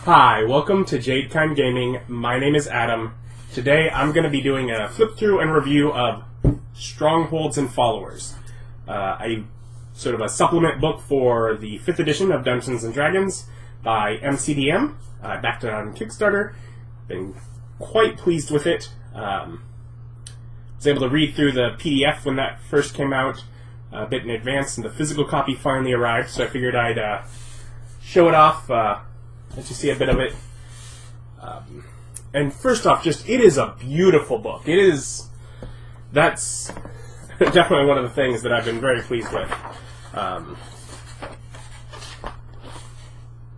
Hi, welcome to Jadekind Gaming. My name is Adam. Today I'm going to be doing a flip through and review of Strongholds and Followers. A sort of a supplement book for the 5th edition of Dungeons and Dragons by MCDM. Backed it on Kickstarter. Been quite pleased with it. Was able to read through the PDF when that first came out a bit in advance, and the physical copy finally arrived, so I figured I'd show it off, let you see a bit of it. And first off, it is a beautiful book. That's definitely one of the things that I've been very pleased with.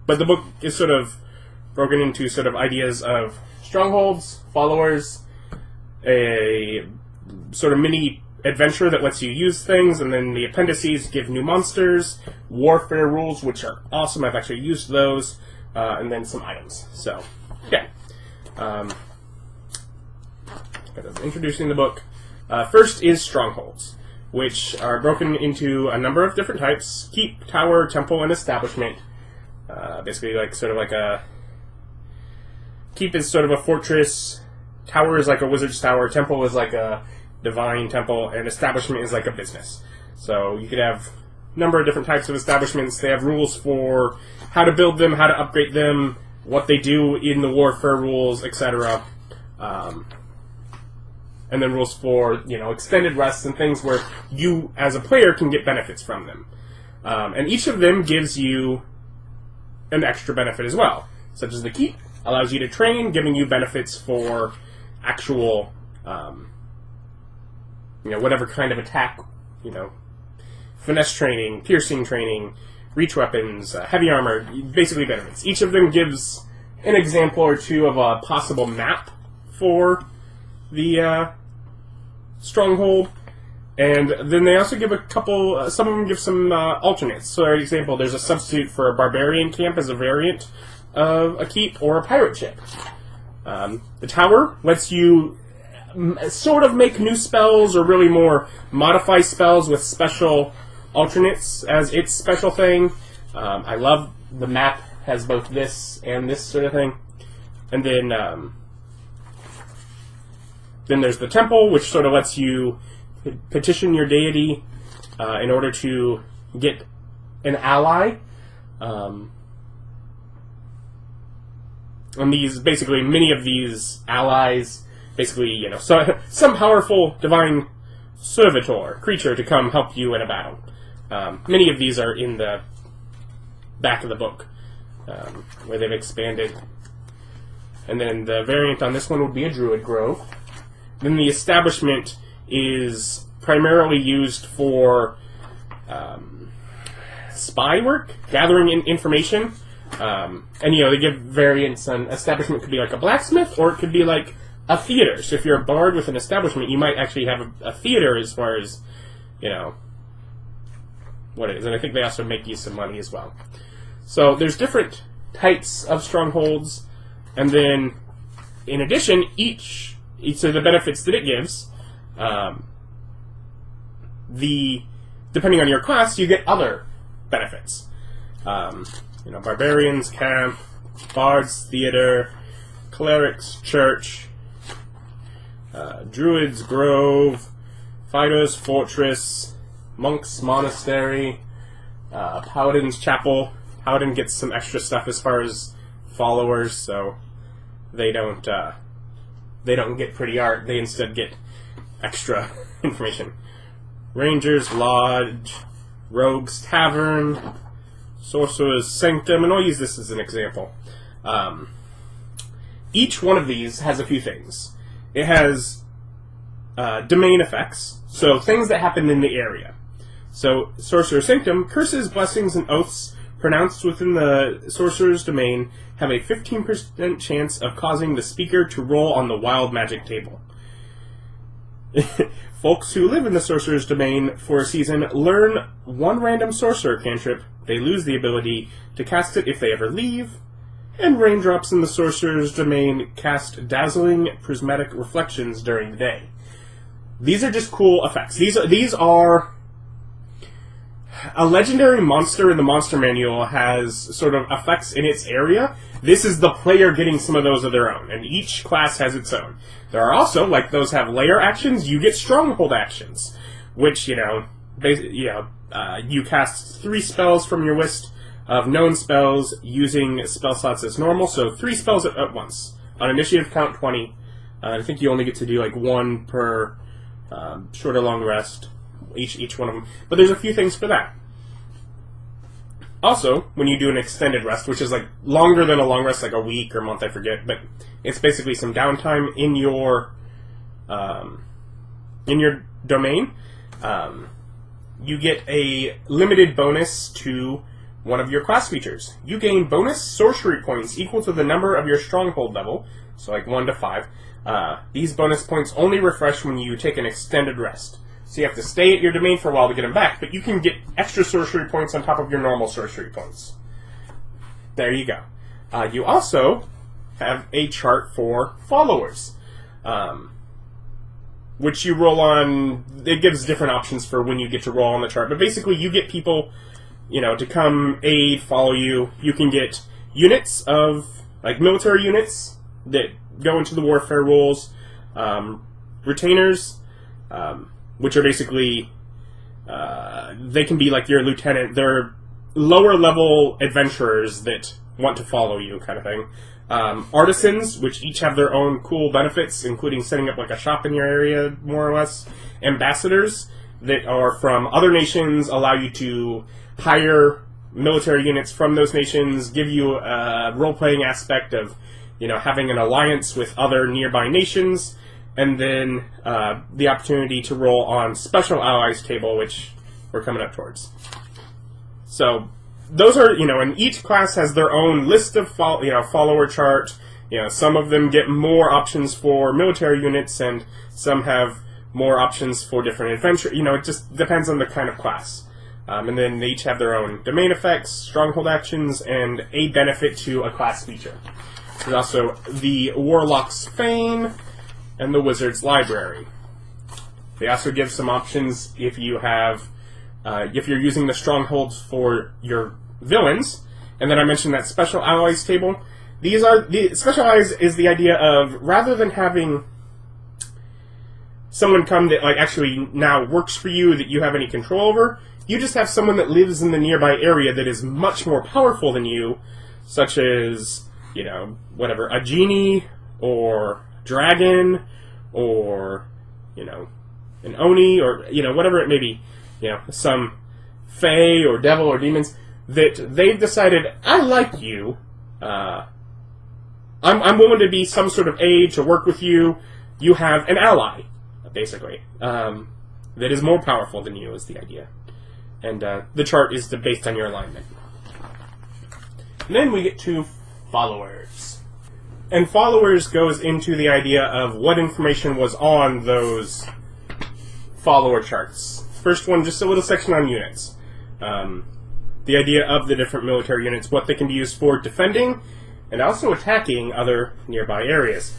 But the book is sort of broken into sort of ideas of strongholds, followers, a sort of mini adventure that lets you use things, and then the appendices give new monsters, warfare rules, which are awesome. I've actually used those, and then some items. So, yeah. Introducing the book. First is Strongholds, which are broken into a number of different types: keep, tower, temple, and establishment. Basically, like a keep is sort of a fortress, tower is like a wizard's tower, temple is like a divine temple, and establishment is like a business. So you could have a number of different types of establishments. They have rules for how to build them, how to upgrade them, what they do in the warfare rules, etc. And then rules for, extended rests and things where you, as a player, can get benefits from them. And each of them gives you an extra benefit as well, such as the keep allows you to train, giving you benefits for actual, whatever kind of attack, finesse training, piercing training, reach weapons, heavy armor, basically benefits. Each of them gives an example or two of a possible map for the stronghold, and then they also give a couple, some of them give some alternates. So, for example, there's a substitute for a barbarian camp as a variant of a keep, or a pirate ship. The tower lets you sort of make new spells, or really more modify spells with special alternates as its special thing. I love the map has both this and this sort of thing. And then there's the temple, which sort of lets you petition your deity in order to get an ally. And many of these allies, basically, some powerful divine servitor, creature to come help you in a battle. Many of these are in the back of the book, where they've expanded. And then the variant on this one would be a druid grove. Then the establishment is primarily used for spy work, gathering information. And they give variants on establishment. Could be like a blacksmith, or it could be like a theater. So if you're a bard with an establishment, you might actually have a theater as far as, what it is. And I think they also make you some money as well. So there's different types of strongholds, and then in addition, each of the benefits that it gives, depending on your class, you get other benefits. Barbarians, camp, bards, theater, clerics, church, druids, grove, fighters, fortress, monks, monastery, paladins, chapel. Paladin gets some extra stuff as far as followers, so they don't get pretty art. They instead get extra information. Rangers, lodge, rogues, tavern, sorcerer's sanctum, and I'll use this as an example. Each one of these has a few things. It has domain effects, so things that happen in the area. So, sorcerer's sanctum, curses, blessings, and oaths pronounced within the sorcerer's domain have a 15% chance of causing the speaker to roll on the wild magic table. Folks who live in the sorcerer's domain for a season learn one random sorcerer cantrip. They lose the ability to cast it if they ever leave. And raindrops in the sorcerer's domain cast dazzling prismatic reflections during the day. These are just cool effects. These are a legendary monster in the monster manual has sort of effects in its area, this is the player getting some of those of their own, and each class has its own. There are also, like those have layer actions, you get Stronghold actions, which, you cast 3 spells from your list of known spells using spell slots as normal, so 3 spells at once. On initiative count 20. I think you only get to do like 1 per short or long rest, each one of them. But there's a few things for that. Also, when you do an extended rest, which is like longer than a long rest, like a week or month, I forget, but it's basically some downtime in your domain, you get a limited bonus to one of your class features. You gain bonus sorcery points equal to the number of your stronghold level, so like 1 to 5. These bonus points only refresh when you take an extended rest. So you have to stay at your domain for a while to get them back, but you can get extra sorcery points on top of your normal sorcery points. There you go. You also have a chart for followers, which you roll on. It gives different options for when you get to roll on the chart, but basically you get people, to come aid, follow you. You can get units of, like, military units that go into the warfare rules, retainers, which are basically, they can be like your lieutenant. They're lower level adventurers that want to follow you, kind of thing. Artisans, which each have their own cool benefits, including setting up like a shop in your area, more or less. Ambassadors, that are from other nations, allow you to hire military units from those nations, give you a role-playing aspect of, having an alliance with other nearby nations, and then the opportunity to roll on Special Allies table, which we're coming up towards. So those are, and each class has their own list of follower chart. Some of them get more options for military units, and some have more options for different adventure. It just depends on the kind of class. And then they each have their own domain effects, stronghold actions, and a benefit to a class feature. There's also the Warlock's Fane and the Wizard's Library. They also give some options if you have, if you're using the strongholds for your villains. And then I mentioned that Special Allies table. The Special Allies is the idea of, rather than having someone come that actually now works for you that you have any control over, you just have someone that lives in the nearby area that is much more powerful than you, such as, whatever, a genie, or dragon, or, an oni, or, whatever it may be, some fae, or devil, or demons, that they've decided, I like you, I'm willing to be some sort of aid to work with you, you have an ally, basically, that is more powerful than you, is the idea. And the chart is based on your alignment. And then we get to followers. And followers goes into the idea of what information was on those follower charts. First one, just a little section on units. The idea of the different military units, what they can be used for defending, and also attacking other nearby areas.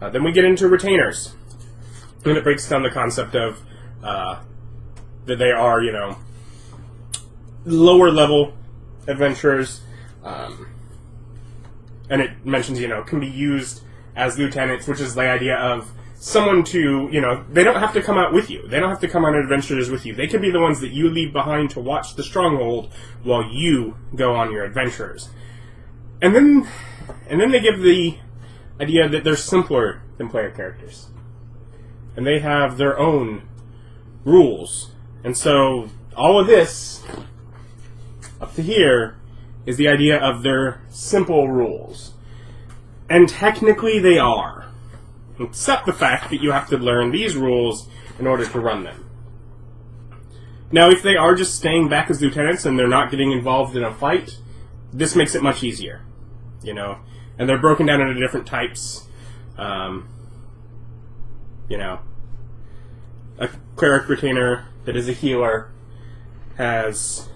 Then we get into retainers. And it breaks down the concept of that they are, lower level adventurers, and it mentions, can be used as lieutenants, which is the idea of someone to, they don't have to come out with you. They don't have to come on adventures with you. They can be the ones that you leave behind to watch the stronghold while you go on your adventures. And then they give the idea that they're simpler than player characters. And they have their own rules. And so all of this up to here is the idea of their simple rules. And technically they are. Except the fact that you have to learn these rules in order to run them. Now, if they are just staying back as lieutenants and they're not getting involved in a fight, this makes it much easier. And they're broken down into different types. A cleric retainer that is a healer has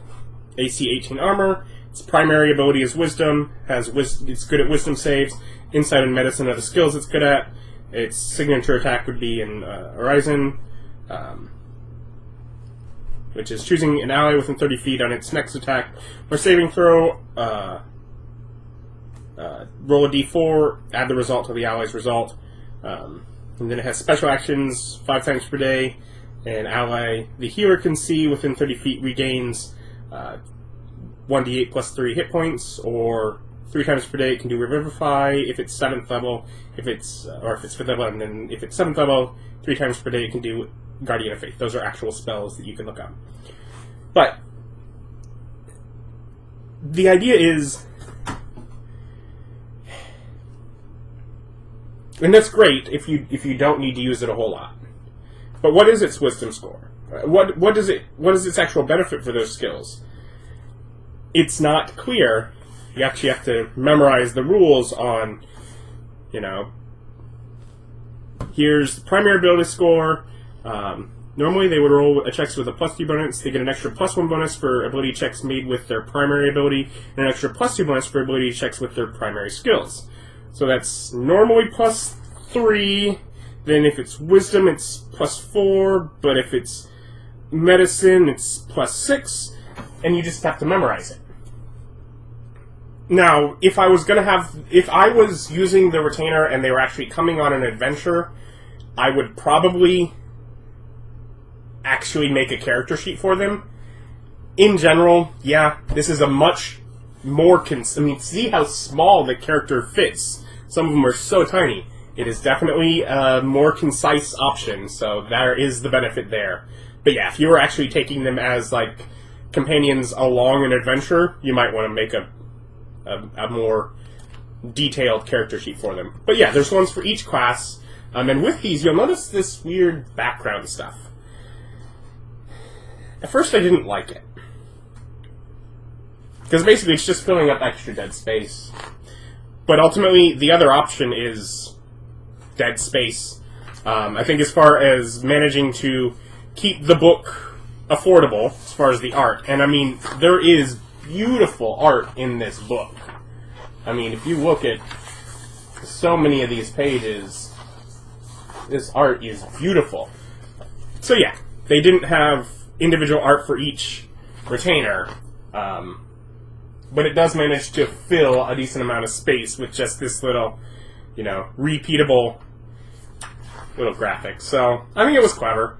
AC 18 armor. Its primary ability is wisdom. It's good at wisdom saves. Insight and medicine are the skills it's good at. Its signature attack would be in Artisan. which is choosing an ally within 30 feet on its next attack or saving throw. Roll a d4, add the result to the ally's result. And then it has special actions 5 times per day. An ally the healer can see within 30 feet regains 1d8 plus 3 hit points, or 3 times per day it can do Revivify if it's 7th level, if it's 5th level, and then if it's 7th level, 3 times per day it can do Guardian of Faith. Those are actual spells that you can look up. But the idea is, and that's great if you don't need to use it a whole lot. But what is its wisdom score? What is its actual benefit for those skills? It's not clear. You actually have to memorize the rules on, here's the primary ability score. Normally they would roll checks with a +2 bonus. They get an extra +1 bonus for ability checks made with their primary ability, and an extra +2 bonus for ability checks with their primary skills. So that's normally +3. Then if it's wisdom, it's +4. But if it's medicine, it's +6. And you just have to memorize it. Now, if I was using the retainer and they were actually coming on an adventure, I would probably actually make a character sheet for them. In general, yeah, this is a much more... see how small the character fits. Some of them are so tiny. It is definitely a more concise option, so there is the benefit there. But yeah, if you were actually taking them as, companions along an adventure, you might want to make a more detailed character sheet for them. But yeah, there's ones for each class, and with these, you'll notice this weird background stuff. At first, I didn't like it. Because basically, it's just filling up extra dead space. But ultimately, the other option is dead space. I think as far as managing to keep the book affordable, as far as the art, and I mean, there is beautiful art in this book. I mean, if you look at so many of these pages, this art is beautiful. So yeah, they didn't have individual art for each retainer, but it does manage to fill a decent amount of space with just this little, repeatable little graphic. So I think it was clever.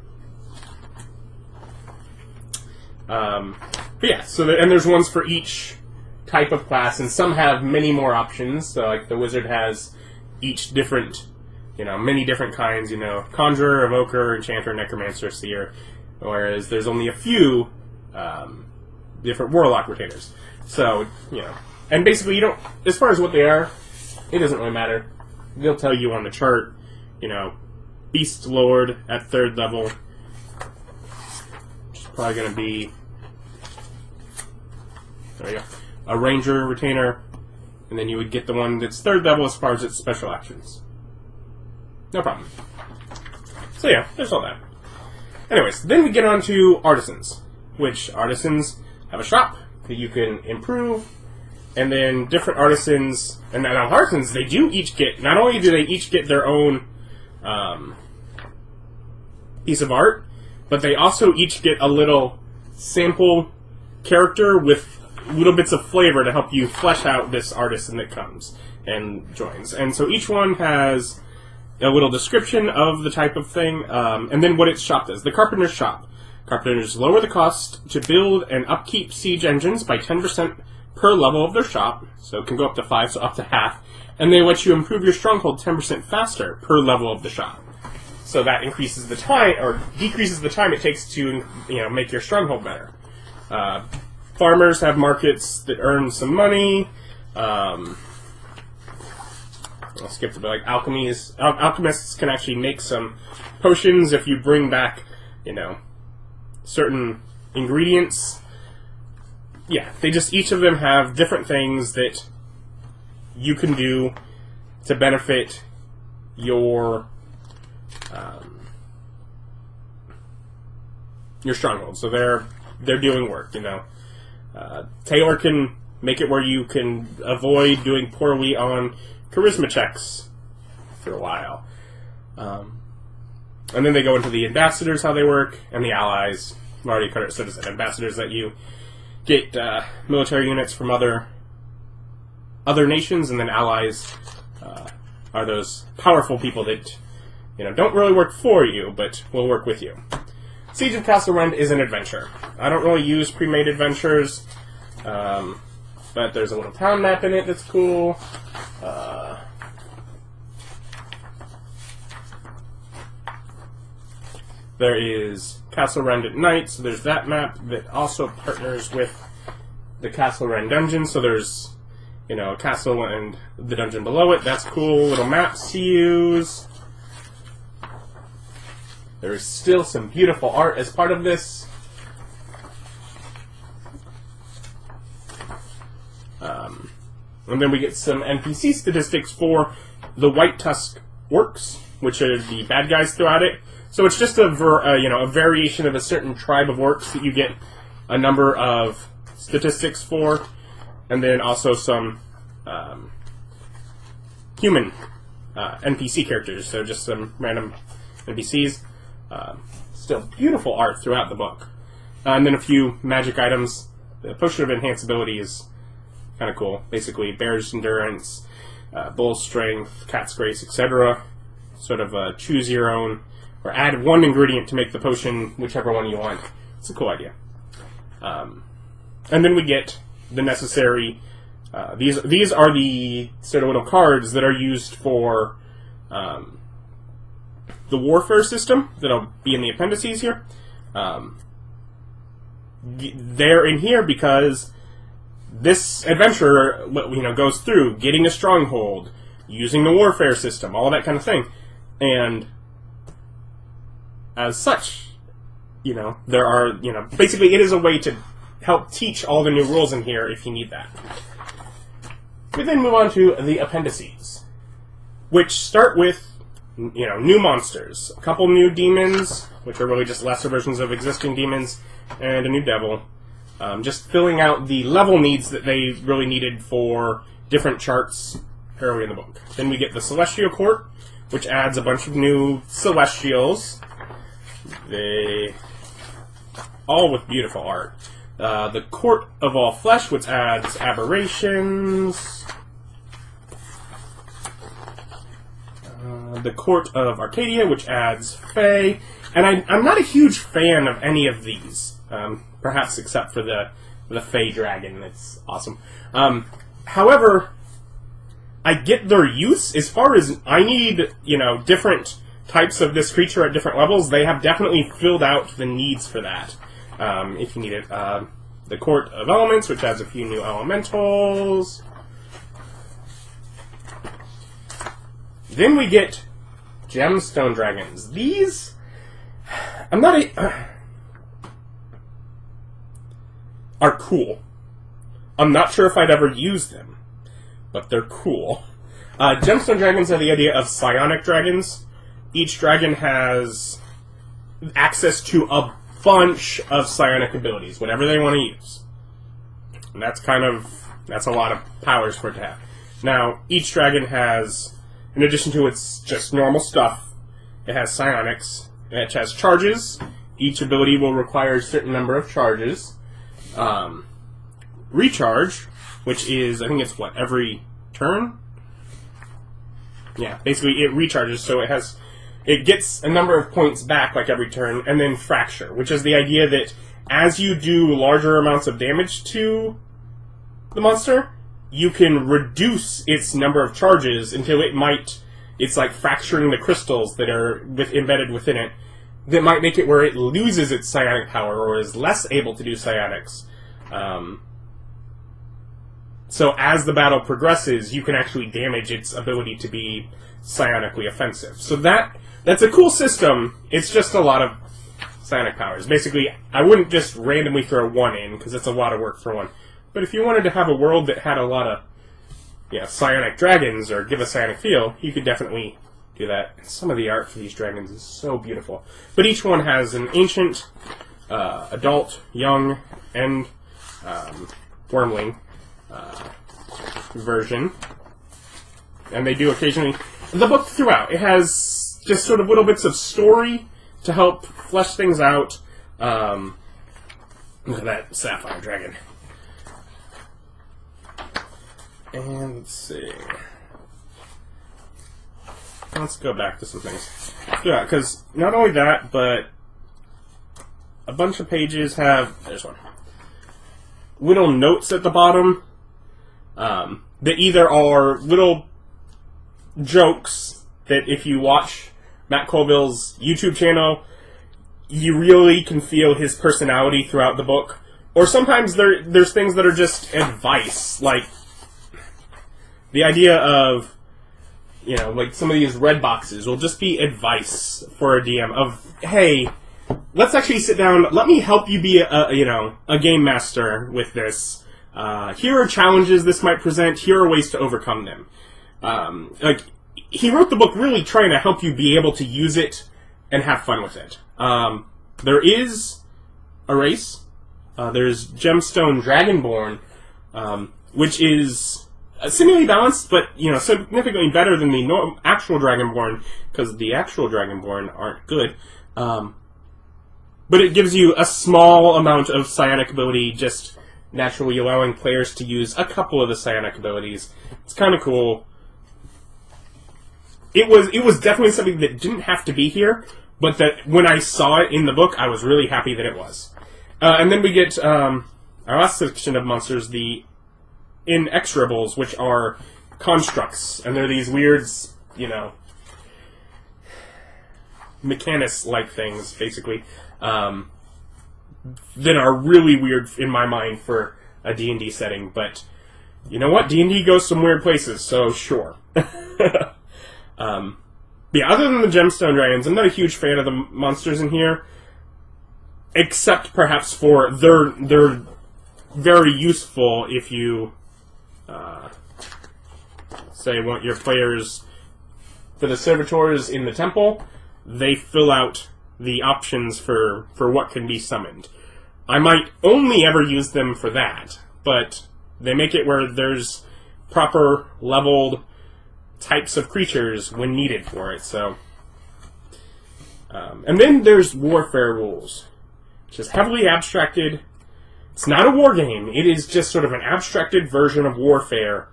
But yeah, and there's ones for each type of class, and some have many more options. So the wizard has each different, many different kinds. Conjurer, evoker, enchanter, necromancer, seer. Whereas there's only a few different warlock retainers. So and basically you don't. As far as what they are, it doesn't really matter. They'll tell you on the chart. Beast Lord at 3rd level. Which is probably going to be. There you go. A Ranger retainer, and then you would get the one that's 3rd level as far as its special actions. No problem. So yeah, there's all that. Anyways, then we get on to Artisans, which Artisans have a shop that you can improve, and then different Artisans, and now Artisans, they do each get, not only do they each get their own piece of art, but they also each get a little sample character with little bits of flavor to help you flesh out this artisan that comes and joins. And so each one has a little description of the type of thing, and then what its shop does. The Carpenter's Shop. Carpenters lower the cost to build and upkeep siege engines by 10% per level of their shop, so it can go up to 5, so up to half, and they let you improve your stronghold 10% faster per level of the shop. So that increases the time, or decreases the time it takes to make your stronghold better. Farmers have markets that earn some money. I'll skip to alchemies. Alchemists can actually make some potions if you bring back, certain ingredients. Yeah, each of them have different things that you can do to benefit your stronghold. So they're doing work, Taylor can make it where you can avoid doing poorly on charisma checks for a while. And then they go into the ambassadors, how they work, and the allies. I've already covered citizen ambassadors, that you get military units from other nations, and then allies are those powerful people that don't really work for you, but will work with you. Siege of Castle Rend is an adventure. I don't really use pre-made adventures, but there's a little town map in it that's cool. There is Castle Rend at night, so there's that map that also partners with the Castle Rend dungeon. So there's, a castle and the dungeon below it. That's cool. Little maps to use. There's still some beautiful art as part of this. And then we get some NPC statistics for the White Tusk Orcs, which are the bad guys throughout it. So it's just a variation of a certain tribe of orcs that you get a number of statistics for, and then also some human NPC characters. So just some random NPCs. Still beautiful art throughout the book, and then a few magic items. The Potion of Enhanceability is kind of cool. Basically, Bear's Endurance, Bull's Strength, Cat's Grace, etc. Sort of choose your own. Or add one ingredient to make the potion, whichever one you want. It's a cool idea. And then we get the necessary... These are the sort of little cards that are used for the warfare system that'll be in the appendices here. They're in here because this adventure goes through getting a stronghold, using the warfare system, all that kind of thing. And... as such, there are, basically it is a way to help teach all the new rules in here if you need that. We then move on to the appendices, which start with, new monsters. A couple new demons, which are really just lesser versions of existing demons, and a new devil. Just filling out the level needs that they really needed for different charts early in the book. Then we get the Celestial Court, which adds a bunch of new Celestials. They all with beautiful art. The Court of All Flesh, which adds aberrations. The Court of Arcadia, which adds Fae. And I'm not a huge fan of any of these, perhaps except for the Fae Dragon. It's awesome. However, I get their use as far as I need, different types of this creature at different levels. They have definitely filled out the needs for that, if you need it. The Court of Elements, which adds a few new elementals. Then we get Gemstone Dragons. These, are cool. I'm not sure if I'd ever use them, but they're cool. Gemstone Dragons are the idea of psionic dragons. Each dragon has access to a bunch of psionic abilities, whatever they want to use. And that's a lot of powers for it to have. Now, each dragon has, in addition to its just normal stuff, it has psionics, it has charges. Each ability will require a certain number of charges. Recharge, which is, I think it's every turn? Yeah, basically it recharges, so it gets a number of points back every turn, and then Fracture, which is the idea that as you do larger amounts of damage to the monster, you can reduce its number of charges until it's like fracturing the crystals that are embedded within it, that might make it where it loses its psionic power or is less able to do psionics. So as the battle progresses, you can actually damage its ability to be psionically offensive. So that's a cool system. It's just a lot of psionic powers. Basically, I wouldn't just randomly throw one in, because it's a lot of work for one. But if you wanted to have a world that had a lot of psionic dragons, or give a psionic feel, you could definitely do that. And some of the art for these dragons is so beautiful. But each one has an ancient, adult, young, and wormling version. And they do occasionally... The book throughout, it has just sort of little bits of story to help flesh things out. Look at that sapphire dragon. And let's see. Let's go back to some things. Yeah, because not only that, but a bunch of pages have... There's one. Little notes at the bottom that either are little jokes that if you watch Matt Colville's YouTube channel, you really can feel his personality throughout the book. Or sometimes there's things that are just advice, like the idea of, you know, like some of these red boxes will just be advice for a DM of, hey, let's actually sit down, let me help you be a game master with this. Here are challenges this might present, here are ways to overcome them. Like, he wrote the book really trying to help you be able to use it and have fun with it. There is a race. There's Gemstone Dragonborn, which is similarly balanced, but significantly better than the actual Dragonborn, because the actual Dragonborn aren't good. But it gives you a small amount of psionic ability, just naturally allowing players to use a couple of the psionic abilities. It's kind of cool. It was definitely something that didn't have to be here, but that when I saw it in the book, I was really happy that it was. And then we get our last section of monsters, the Inexorables, which are constructs, and they're these weird, Mechanus-like things, basically, that are really weird in my mind for a D&D setting, but you know what? D&D goes some weird places, so sure. Yeah, other than the Gemstone Dragons, I'm not a huge fan of the monsters in here, except perhaps for they're very useful if you say want your players for the servitors in the temple. They fill out the options for what can be summoned. I might only ever use them for that, but they make it where there's proper leveled types of creatures when needed for it. So, and then there's warfare rules, which is heavily abstracted. It's not a war game. It is just sort of an abstracted version of warfare.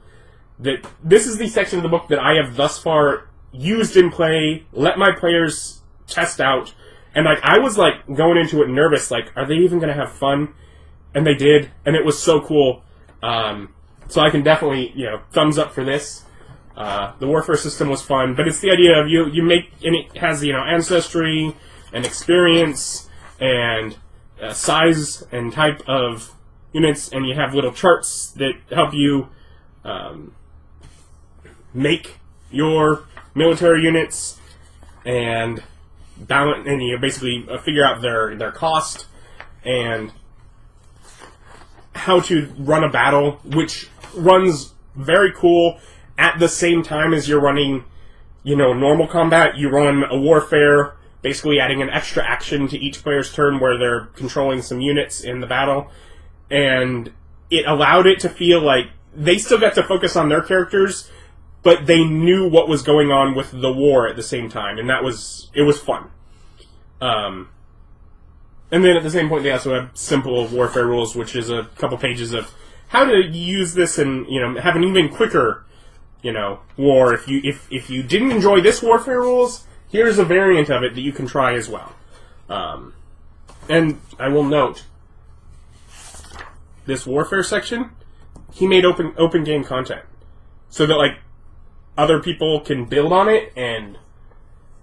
This is the section of the book that I have thus far used in play, let my players test out, and I was going into it nervous, are they even going to have fun? And they did, and it was so cool. So I can definitely, thumbs up for this. The warfare system was fun, but it's the idea of you make, and it has, ancestry and experience and size and type of units, and you have little charts that help you make your military units and balance, and you basically figure out their cost and how to run a battle, which runs very cool. At the same time as you're running, normal combat, you run a warfare, basically adding an extra action to each player's turn where they're controlling some units in the battle. And it allowed it to feel like they still got to focus on their characters, but they knew what was going on with the war at the same time, and it was fun. And then at the same point, they also have simple warfare rules, which is a couple pages of how to use this and, have an even quicker war. If you didn't enjoy this warfare rules, here's a variant of it that you can try as well. And I will note, this warfare section, he made open game content, so that other people can build on it, and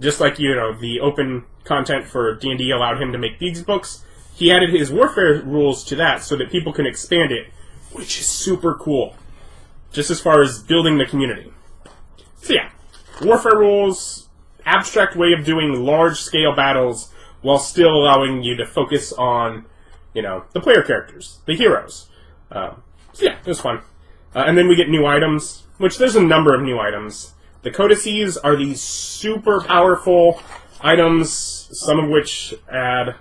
just like the open content for D&D allowed him to make these books, he added his warfare rules to that so that people can expand it, which is super cool. Just as far as building the community. So yeah, warfare rules, abstract way of doing large-scale battles while still allowing you to focus on, the player characters, the heroes. So yeah, it was fun. And then we get new items, which there's a number of new items. The codices are these super powerful items, some of which add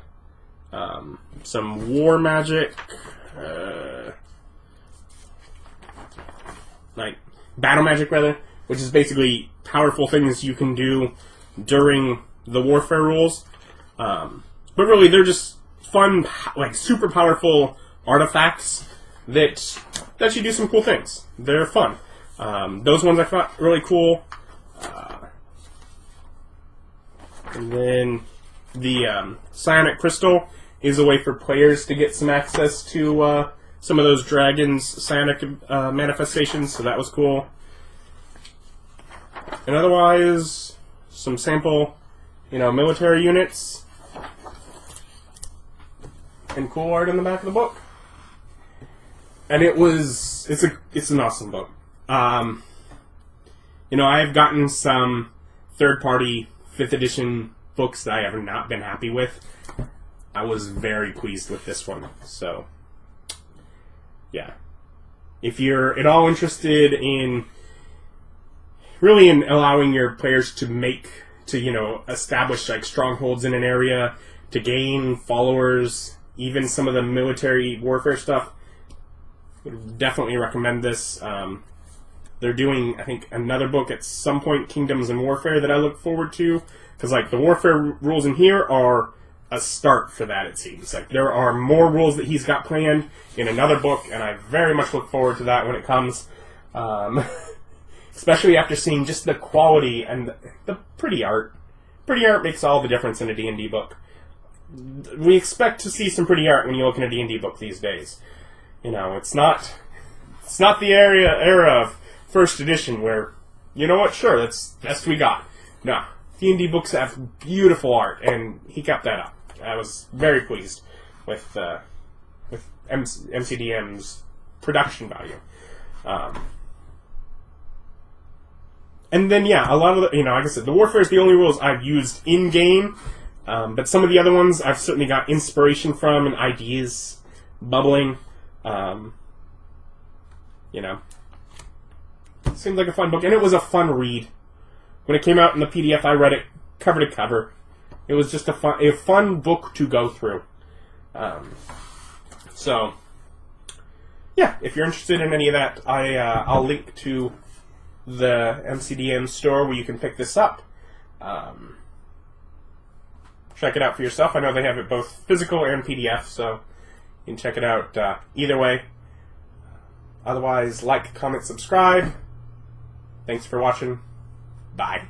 some war magic, battle magic, rather, which is basically powerful things you can do during the warfare rules. But really, they're just fun, like super powerful artifacts that you do some cool things. They're fun. Those ones I thought really cool. And then the Psionic Crystal is a way for players to get some access to some of those dragons' psionic manifestations, so that was cool. And otherwise, some sample, military units and cool art in the back of the book. And it's an awesome book. I've gotten some third-party 5th edition books that I have not been happy with. I was very pleased with this one. So, yeah. If you're at all interested in allowing your players to establish like strongholds in an area, to gain followers, even some of the military warfare stuff, I would definitely recommend this. They're doing, I think, another book at some point, Kingdoms and Warfare, that I look forward to. Because, like, the warfare rules in here are a start for that, it seems. Like, there are more rules that he's got planned in another book, and I very much look forward to that when it comes. Especially after seeing just the quality and the pretty art. Pretty art makes all the difference in a D&D book. We expect to see some pretty art when you look in a D&D book these days. It's not the era of first edition where, sure, that's the best we got. No, D&D books have beautiful art, and he kept that up. I was very pleased with MCDM's production value. And then, a lot of the, like I said, the warfare is the only rules I've used in-game, but some of the other ones I've certainly got inspiration from and ideas bubbling. Seemed like a fun book, and it was a fun read. When it came out in the PDF, I read it cover to cover. It was just a fun book to go through. So, yeah, if you're interested in any of that, I'll link to the MCDM store where you can pick this up. Check it out for yourself. I know they have it both physical and PDF, so you can check it out either way. Otherwise, like, comment, subscribe. Thanks for watching. Bye.